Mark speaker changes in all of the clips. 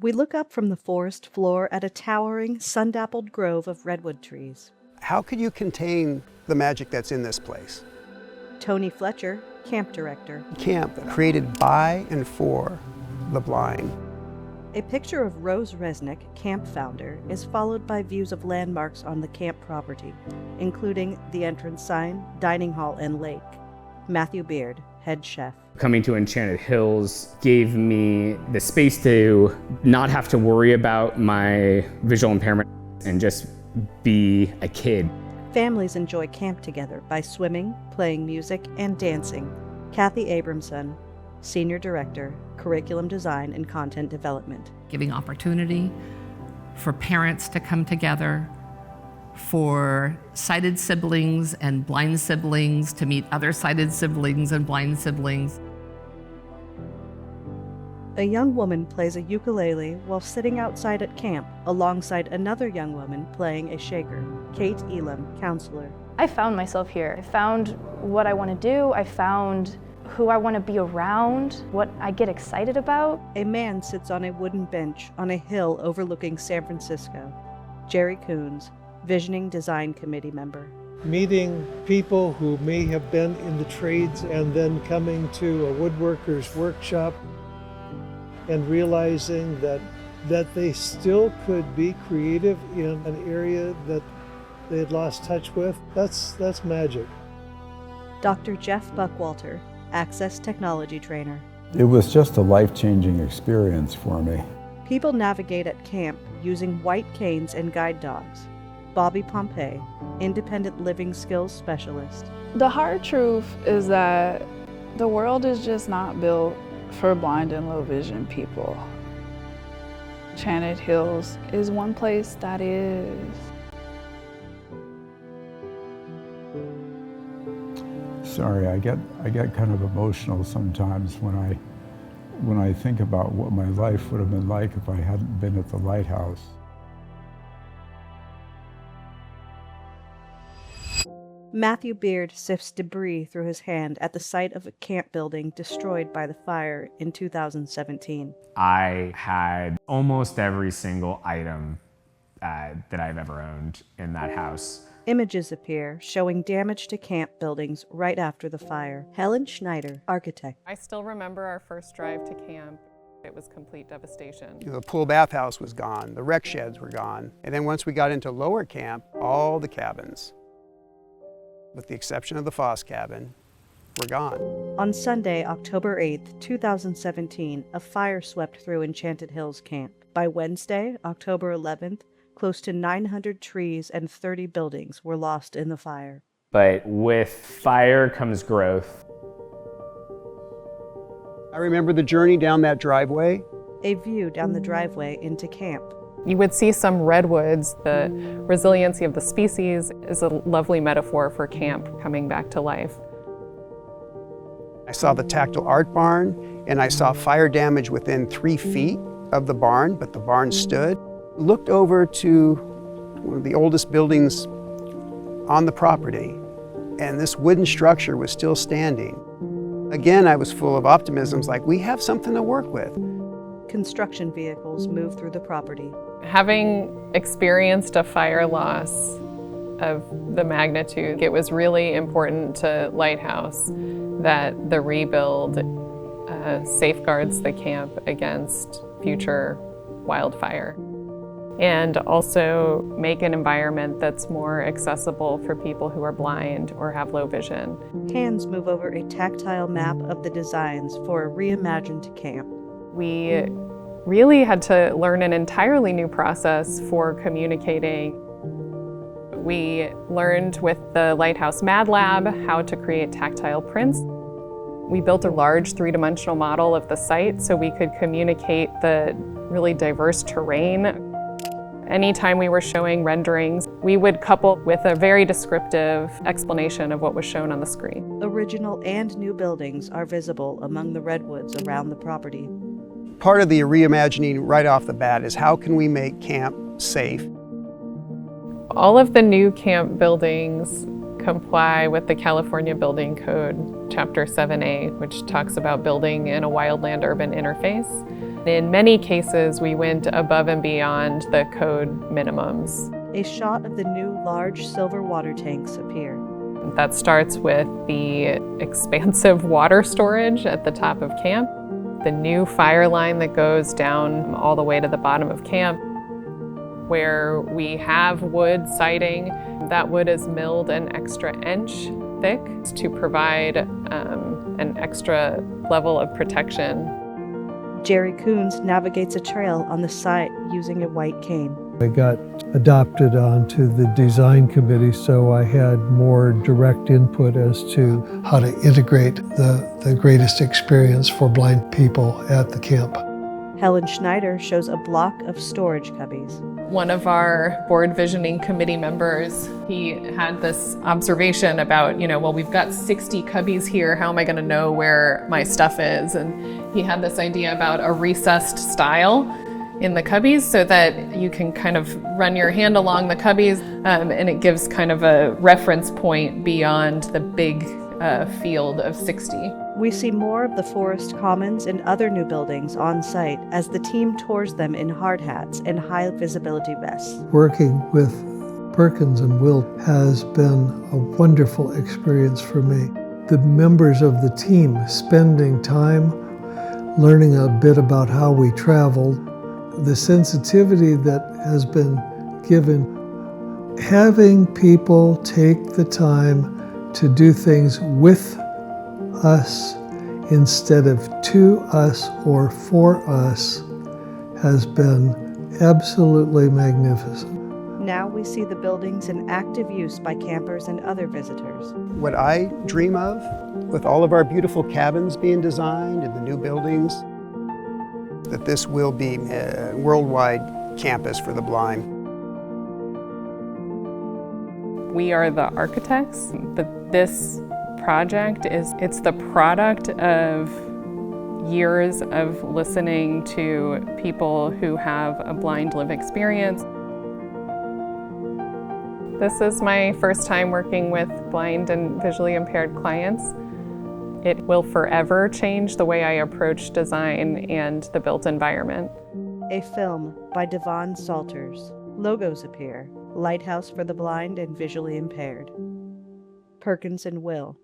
Speaker 1: We look up from the forest floor at a towering, sun-dappled grove of redwood trees.
Speaker 2: How could you contain the magic that's in this place?
Speaker 1: Tony Fletcher, camp director.
Speaker 2: Camp created by and for the blind.
Speaker 1: A picture of Rose Resnick, camp founder, is followed by views of landmarks on the camp property, including the entrance sign, dining hall, and lake. Matthew Beard, head chef.
Speaker 3: Coming to Enchanted Hills gave me the space to not have to worry about my visual impairment and just be a kid.
Speaker 1: Families enjoy camp together by swimming, playing music, and dancing. Kathy Abramson, Senior Director, Curriculum Design and Content Development.
Speaker 4: Giving opportunity for parents to come together, for sighted siblings and blind siblings to meet other sighted siblings and blind siblings.
Speaker 1: A young woman plays a ukulele while sitting outside at camp alongside another young woman playing a shaker. Kate Elam, counselor.
Speaker 5: I found myself here. I found what I want to do. I found who I want to be around, what I get excited about.
Speaker 1: A man sits on a wooden bench on a hill overlooking San Francisco. Jerry Coons, Visioning Design Committee member.
Speaker 6: Meeting people who may have been in the trades and then coming to a woodworker's workshop and realizing that they still could be creative in an area that they had lost touch with, that's magic.
Speaker 1: Dr. Jeff Buckwalter, Access Technology Trainer.
Speaker 7: It was just a life-changing experience for me.
Speaker 1: People navigate at camp using white canes and guide dogs. Bobby Pompey, Independent Living Skills Specialist.
Speaker 8: The hard truth is that the world is just not built for blind and low vision people. Enchanted Hills is one place that is.
Speaker 7: Sorry, I get kind of emotional sometimes when I think about what my life would have been like if I hadn't been at the lighthouse.
Speaker 1: Matthew Beard sifts debris through his hand at the site of a camp building destroyed by the fire in 2017.
Speaker 3: I had almost every single item that I've ever owned in that house.
Speaker 1: Images appear showing damage to camp buildings right after the fire. Helen Schneider, architect.
Speaker 9: I still remember our first drive to camp. It was complete devastation.
Speaker 2: The pool bathhouse was gone, the rec sheds were gone, and then once we got into lower camp, all the cabins, with the exception of the Foss cabin, were gone.
Speaker 1: On Sunday, October 8th, 2017, a fire swept through Enchanted Hills Camp. By Wednesday, October 11th, close to 900 trees and 30 buildings were lost in the fire.
Speaker 3: But with fire comes growth.
Speaker 2: I remember the journey down that driveway.
Speaker 1: A view down the driveway into camp.
Speaker 9: You would see some redwoods. The resiliency of the species is a lovely metaphor for camp coming back to life.
Speaker 2: I saw the tactile art barn, and I saw fire damage within 3 feet of the barn, but the barn stood. Looked over to one of the oldest buildings on the property, and this wooden structure was still standing. Again, I was full of optimisms, like, we have something to work with.
Speaker 1: Construction vehicles move through the property.
Speaker 9: Having experienced a fire loss of the magnitude, it was really important to Lighthouse that the rebuild safeguards the camp against future wildfire, and also make an environment that's more accessible for people who are blind or have low vision.
Speaker 1: Hands move over a tactile map of the designs for a reimagined camp.
Speaker 9: We really had to learn an entirely new process for communicating. We learned with the Lighthouse Mad Lab how to create tactile prints. We built a large three-dimensional model of the site so we could communicate the really diverse terrain. Anytime we were showing renderings, we would couple with a very descriptive explanation of what was shown on the screen.
Speaker 1: Original and new buildings are visible among the redwoods around the property.
Speaker 2: Part of the reimagining right off the bat is how can we make camp safe?
Speaker 9: All of the new camp buildings comply with the California Building Code, Chapter 7A, which talks about building in a wildland-urban interface. In many cases, we went above and beyond the code minimums.
Speaker 1: A shot of the new large silver water tanks appear.
Speaker 9: That starts with the expansive water storage at the top of camp, the new fire line that goes down all the way to the bottom of camp, where we have wood siding. That wood is milled an extra inch thick to provide an extra level of protection.
Speaker 1: Jerry Coons navigates a trail on the site using a white cane.
Speaker 6: I got adopted onto the design committee, so I had more direct input as to how to integrate the greatest experience for blind people at the camp.
Speaker 1: Helen Schneider shows a block of storage cubbies.
Speaker 9: One of our board visioning committee members, he had this observation about, well, we've got 60 cubbies here. How am I going to know where my stuff is? And he had this idea about a recessed style in the cubbies so that you can kind of run your hand along the cubbies and it gives kind of a reference point beyond the big field of 60.
Speaker 1: We see more of the forest commons and other new buildings on site as the team tours them in hard hats and high visibility vests.
Speaker 6: Working with Perkins and Will has been a wonderful experience for me. The members of the team spending time learning a bit about how we traveled, the sensitivity that has been given, having people take the time to do things with us instead of to us or for us has been absolutely magnificent.
Speaker 1: Now we see the buildings in active use by campers and other visitors.
Speaker 2: What I dream of, with all of our beautiful cabins being designed and the new buildings, that this will be a worldwide campus for the blind.
Speaker 9: We are the architects, but this project it's the product of years of listening to people who have a blind lived experience. This is my first time working with blind and visually impaired clients. It will forever change the way I approach design and the built environment.
Speaker 1: A film by Devon Salters. Logos appear. Lighthouse for the blind and visually impaired. Perkins and Will.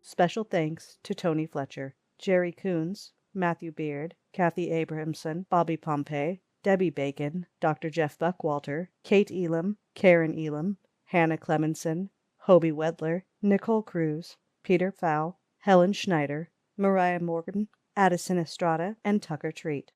Speaker 1: Special thanks to Tony Fletcher, Jerry Coons, Matthew Beard, Kathy Abrahamson, Bobby Pompey, Debbie Bacon, Dr. Jeff Buckwalter, Kate Elam, Karen Elam, Hannah Clemenson, Hobie Wedler, Nicole Cruz, Peter Fowl, Helen Schneider, Mariah Morgan, Addison Estrada, and Tucker Treat.